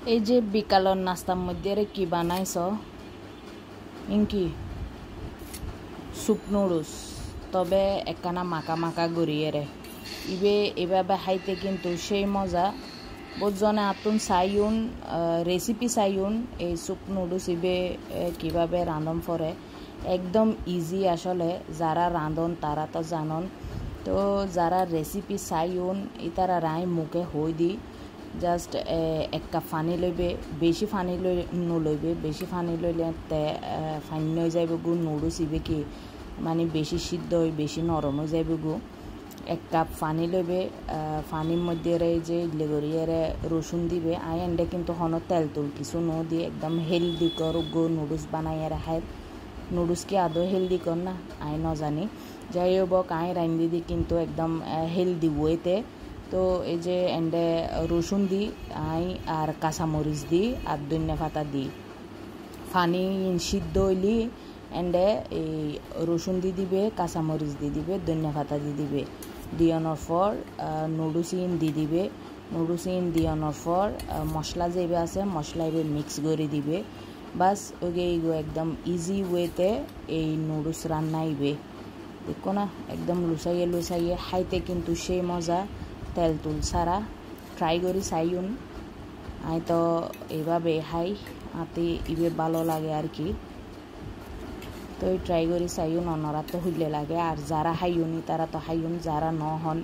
এই যে বিকালের নাস্তার মধ্যে কি বানাইছ ইনকি সুপ নুডলস তবে একখানা মাকা মাকা গড়িয়ে রে ইবে এভাবে খাইতে কিন্তু সেই মজা বুঝজনে আতুন চাইউন রেসিপি চাইউন এই সুপ নুডলস ইবে কিভাবে রাঁধন পরে একদম ইজি আসলে যারা রাঁধন তারা তো জানন তো যারা রেসিপি চাইউন ইতারা রাই মুখে হই দি জাস্ট এক কাপ পানি লইবে বেশি পানি নলইবে বেশি পানি লইলে ফাইন হয়ে যাইব গু নুডলস ইবে কি মানে বেশি সিদ্ধ হয়ে বেশি নরম হয়ে যাইব গু এক কাপ পানি লইবে পানির মধ্যে যে লেগরিয়ে রসুন দিবে আই এন্ডে কিন্তু হন তেল তুল কিছু ন দিয়ে একদম হেলদি কর গো নুডলস বানাইয়া রাখায় নুডলস কি আদৌ হেলদি কর না আই ন জানি যাই হোক আই রান্ধি দি কিন্তু একদম হেলদি ওয়েতে তো এই যে এন্ডে রসুন দি আই আর কাঁচামরিচ দি আর ধনিয়া পাতা দি পানি সিদ্ধ হইলি এন্ডে এই রসুন দি দিবে কাঁচামরিচ দি দিবে ধনিয়া পাতা দি দিবে দিয়ানোর পর নুডলস ইন দি দিবে নুডলস ইন দিয়ানোর পর মশলা যেবে আছে মশলা এবে মিক্স করে দিবে বাস ওকে একদম ইজি ওয়েতে এই নুডলস রান্নাইবে দেখো না একদম লুসাইয়ে লুসাইয়ে খাইতে কিন্তু সেই মজা তেল তুল ছাড়া ট্রাই করি চাইউন আই তো এইভাবে খাই আতে ইবে ভালো লাগে আর কি তো ট্রাই করি চাইউন অনরা তো হইলে লাগে আর যারা খাইউন ইতারা তো খাইউন যারা ন হন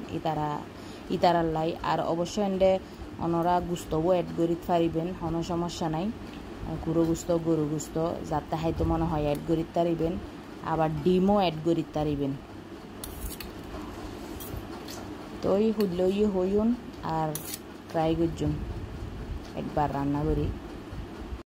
ইতারার লাই আর অবশ্যই এন্ডে অনরা গুস্তও অ্যাড করি পারিবেন কোনো সমস্যা নাই গুঁড়ো গুস্ত গরু গুস্ত যাতে খাইতে মনে হয় অ্যাড করি পারিবেন আবার ডিমও অ্যাড করি পারিবেন তো হইলেই হইউন আর ট্রাই করছুন একবার রান্না করি